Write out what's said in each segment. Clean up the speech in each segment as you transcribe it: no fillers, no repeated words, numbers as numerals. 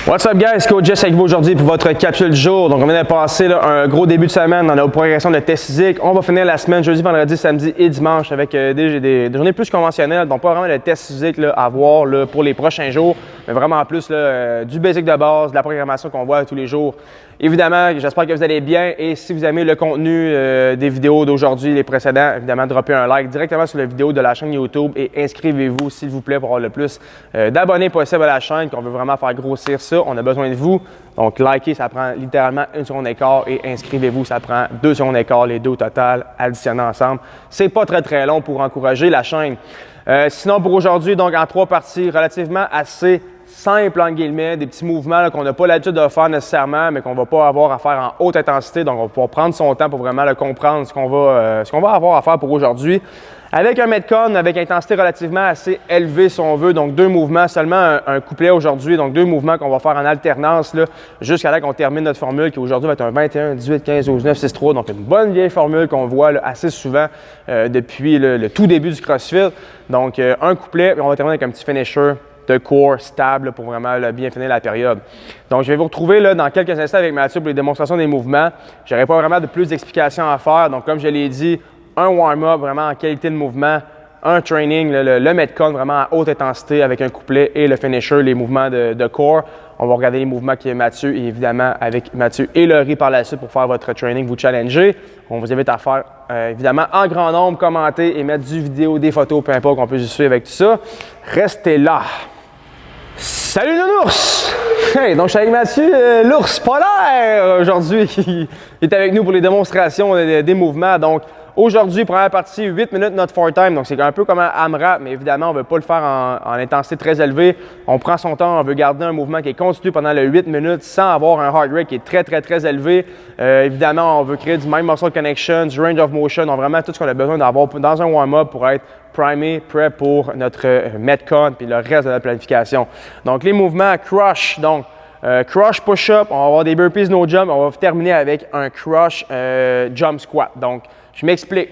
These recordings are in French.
What's up guys, Coach Jess avec vous aujourd'hui pour votre capsule du jour. Donc on vient de passer un gros début de semaine dans nos progressions de test physique. On va finir la semaine jeudi, vendredi, samedi et dimanche avec des journées plus conventionnelles. Donc pas vraiment de test physique à voir pour les prochains jours, mais vraiment plus du basic de base, de la programmation qu'on voit tous les jours. Évidemment, j'espère que vous allez bien et si vous aimez le contenu des vidéos d'aujourd'hui, les précédents, évidemment, droppez un like directement sur la vidéo de la chaîne YouTube et inscrivez-vous s'il vous plaît pour avoir le plus d'abonnés possible à la chaîne, qu'on veut vraiment faire grossir ça. On a besoin de vous. Donc, likez, ça prend littéralement 1 seconde et quart et inscrivez-vous, ça prend 2 secondes et quart, les deux au total, additionnés ensemble. C'est pas très long pour encourager la chaîne. Sinon, pour aujourd'hui, donc en 3 parties, relativement assez simple en guillemets, des petits mouvements qu'on n'a pas l'habitude de faire nécessairement, mais qu'on ne va pas avoir à faire en haute intensité. Donc, on va pouvoir prendre son temps pour vraiment le comprendre, ce qu'on va avoir à faire pour aujourd'hui. Avec un Metcon, avec intensité relativement assez élevée si on veut, donc 2 mouvements, seulement un couplet aujourd'hui, donc 2 mouvements qu'on va faire en alternance jusqu'à là qu'on termine notre formule qui aujourd'hui va être un 21, 18, 15, 12, 9, 6, 3, donc une bonne vieille formule qu'on voit assez souvent depuis le tout début du CrossFit. Donc un couplet et on va terminer avec un petit finisher de core stable pour vraiment bien finir la période. Donc, je vais vous retrouver dans quelques instants avec Mathieu pour les démonstrations des mouvements. Je n'aurai pas vraiment de plus d'explications à faire. Donc, comme je l'ai dit, un warm-up vraiment en qualité de mouvement, un training, le Metcon vraiment à haute intensité avec un couplet et le finisher, les mouvements de core. On va regarder les mouvements qu'il y a Mathieu et évidemment avec Mathieu et Laurie par la suite pour faire votre training, vous challenger. On vous invite à faire évidemment en grand nombre, commenter et mettre du vidéo, des photos, peu importe qu'on peut juste suivre avec tout ça. Restez là! Salut Nounours! Hey, donc je suis avec Mathieu, l'ours polaire aujourd'hui qui est avec nous pour les démonstrations des mouvements. Donc aujourd'hui, première partie, 8 minutes notre for time. Donc c'est un peu comme un AMRAP, mais évidemment on ne veut pas le faire en intensité très élevée. On prend son temps, on veut garder un mouvement qui est continu pendant les 8 minutes sans avoir un heart rate qui est très élevé. Évidemment, on veut créer du mind muscle connection, du range of motion, donc vraiment tout ce qu'on a besoin d'avoir dans un warm-up pour être primé, prêt pour notre Metcon puis le reste de la planification. Donc les mouvements crush, donc crush push-up, on va avoir des burpees no jump, on va terminer avec un crush jump squat. Donc je m'explique.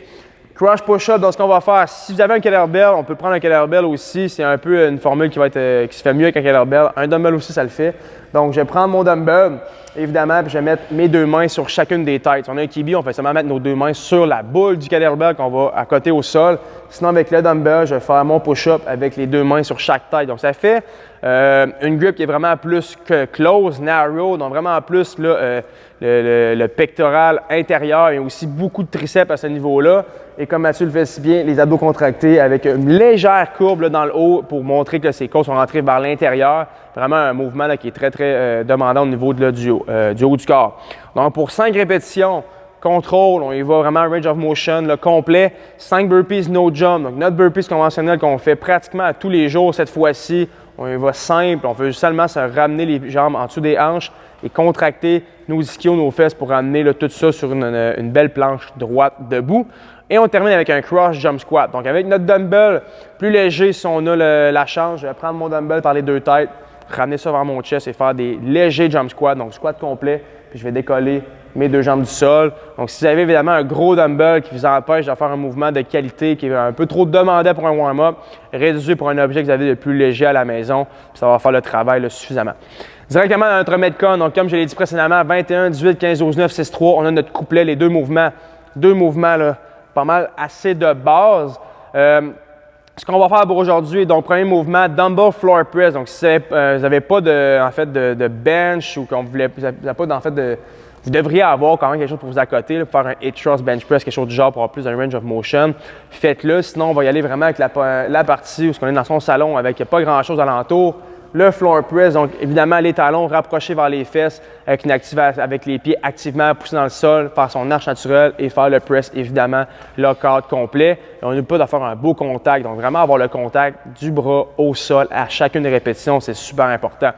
Crush push-up, donc ce qu'on va faire, si vous avez un kettlebell, on peut prendre un kettlebell aussi, c'est un peu une formule qui se fait mieux avec un kettlebell. Un dumbbell aussi, ça le fait. Donc je vais prendre mon dumbbell, évidemment, puis je vais mettre mes 2 mains sur chacune des têtes. Si on a un kibi, on fait seulement mettre nos 2 mains sur la boule du kettlebell qu'on va à côté au sol. Sinon, avec le dumbbell, je vais faire mon push-up avec les 2 mains sur chaque tête. Donc ça fait une grip qui est vraiment plus que close, narrow, donc vraiment plus le pectoral intérieur et aussi beaucoup de triceps à ce niveau-là. Et comme Mathieu le fait si bien, les abdos contractés avec une légère courbe dans le haut pour montrer que ses côtes sont rentrées vers l'intérieur. Vraiment un mouvement qui est très demandant au niveau du haut du corps. Donc pour 5 répétitions, contrôle, on y va vraiment range of motion complet. 5 burpees no jump. Donc notre burpees conventionnel qu'on fait pratiquement à tous les jours cette fois-ci. On y va simple, on veut seulement se ramener les jambes en dessous des hanches et contracter nos ischios, nos fesses pour ramener tout ça sur une belle planche droite debout. Et on termine avec un cross jump squat. Donc avec notre dumbbell plus léger, si on a la chance, je vais prendre mon dumbbell par les 2 têtes, ramener ça vers mon chest et faire des légers jump squats, donc squat complet, puis je vais décoller mes 2 jambes du sol. Donc si vous avez évidemment un gros dumbbell qui vous empêche de faire un mouvement de qualité qui est un peu trop demandé pour un warm-up, réduisez pour un objet que vous avez de plus léger à la maison, puis ça va faire le travail suffisamment. Directement dans notre Metcon, donc comme je l'ai dit précédemment, 21, 18, 15, 12, 9, 6, 3, on a notre couplet, les 2 mouvements. 2 mouvements pas mal assez de base. Ce qu'on va faire pour aujourd'hui, donc premier mouvement, dumbbell floor press. Donc si vous n'avez pas de bench ou qu'on vous n'avez pas vous devriez avoir quand même quelque chose pour vous accoter, pour faire un hip thrust bench press, quelque chose du genre pour avoir plus d'un range of motion. Faites-le, sinon on va y aller vraiment avec la partie où on est dans son salon avec pas grand-chose alentour. Le floor press, donc évidemment les talons rapprochés vers les fesses avec les pieds activement poussés dans le sol, faire son arche naturelle et faire le press évidemment lock-out complet. Et on n'a pas de faire un beau contact, donc vraiment avoir le contact du bras au sol à chacune des répétitions, c'est super important.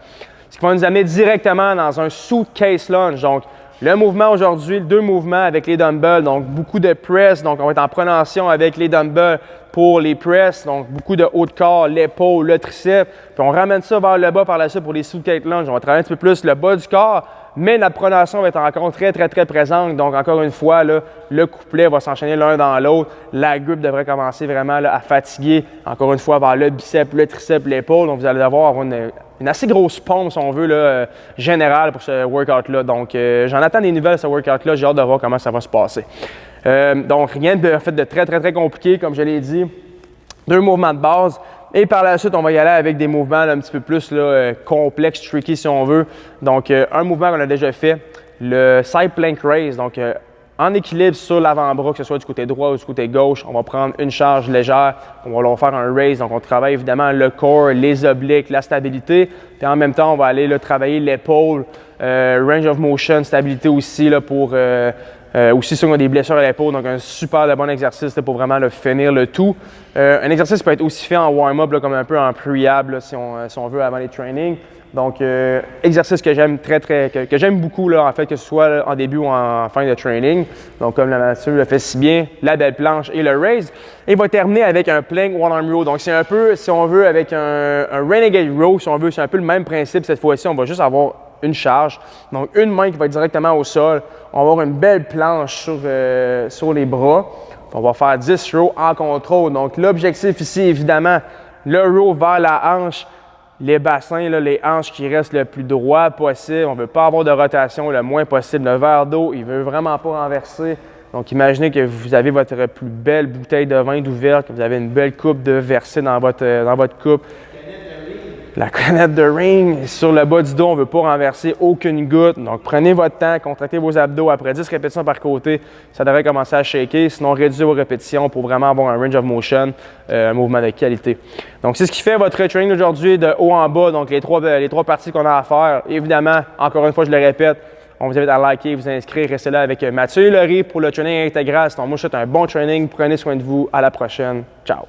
Ce qui va nous amener directement dans un suitcase lunge. Donc le mouvement aujourd'hui, 2 mouvements avec les dumbbells, donc beaucoup de press, donc on va être en pronation avec les dumbbells pour les press, donc beaucoup de haut de corps, l'épaule, le triceps, puis on ramène ça vers le bas par la suite pour les suitcase lunge. On va travailler un petit peu plus le bas du corps mais notre pronation va être encore très présente. Donc, encore une fois, là, le couplet va s'enchaîner l'un dans l'autre. La grippe devrait commencer vraiment là, à fatiguer, encore une fois, vers le biceps, le triceps, l'épaule. Donc, vous allez devoir avoir une assez grosse pompe, si on veut, là, générale pour ce workout-là. Donc, j'en attends des nouvelles, ce workout-là. J'ai hâte de voir comment ça va se passer. Donc, rien de, en fait, de très compliqué, comme je l'ai dit. 2 mouvements de base. Et par la suite, on va y aller avec des mouvements là, un petit peu plus là, complexes, tricky si on veut. Donc, un mouvement qu'on a déjà fait, le side plank raise. Donc, en équilibre sur l'avant-bras, que ce soit du côté droit ou du côté gauche, on va prendre une charge légère. On va leur faire un raise. Donc, on travaille évidemment le corps, les obliques, la stabilité. Puis en même temps, on va aller là, travailler l'épaule, range of motion, stabilité aussi là, pour... aussi si on a des blessures à l'épaule, donc un super de bon exercice là, pour vraiment là, finir le tout. Un exercice peut être aussi fait en warm-up, comme un peu en pre-ab si on veut avant les trainings. Donc, exercice que j'aime que j'aime beaucoup là, en fait, que ce soit là, en début ou en fin de training. Donc, comme la nature le fait si bien, la belle planche et le raise. Et il va terminer avec un plank one arm row. Donc, c'est un peu, si on veut, avec un renegade row, si on veut, c'est un peu le même principe. Cette fois-ci, on va juste avoir une charge. Donc, une main qui va être directement au sol. On va avoir une belle planche sur les bras. On va faire 10 rows en contrôle. Donc, l'objectif ici, évidemment, le row vers la hanche, les bassins, là, les hanches qui restent le plus droit possible. On ne veut pas avoir de rotation le moins possible. Le verre d'eau, il ne veut vraiment pas renverser. Donc, imaginez que vous avez votre plus belle bouteille de vin d'ouverte, que vous avez une belle coupe de versée dans votre coupe. La canette de ring sur le bas du dos, on ne veut pas renverser aucune goutte. Donc, prenez votre temps, contractez vos abdos. Après 10 répétitions par côté, ça devrait commencer à shaker. Sinon, réduisez vos répétitions pour vraiment avoir un range of motion, un mouvement de qualité. Donc, c'est ce qui fait votre training aujourd'hui de haut en bas. Donc, les trois parties qu'on a à faire. Évidemment, encore une fois, je le répète, on vous invite à liker, vous inscrire, restez là avec Mathieu et Laurie pour le training intégral. Sinon, moi, je vous souhaite un bon training. Prenez soin de vous. À la prochaine. Ciao.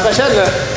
prochaine. Là.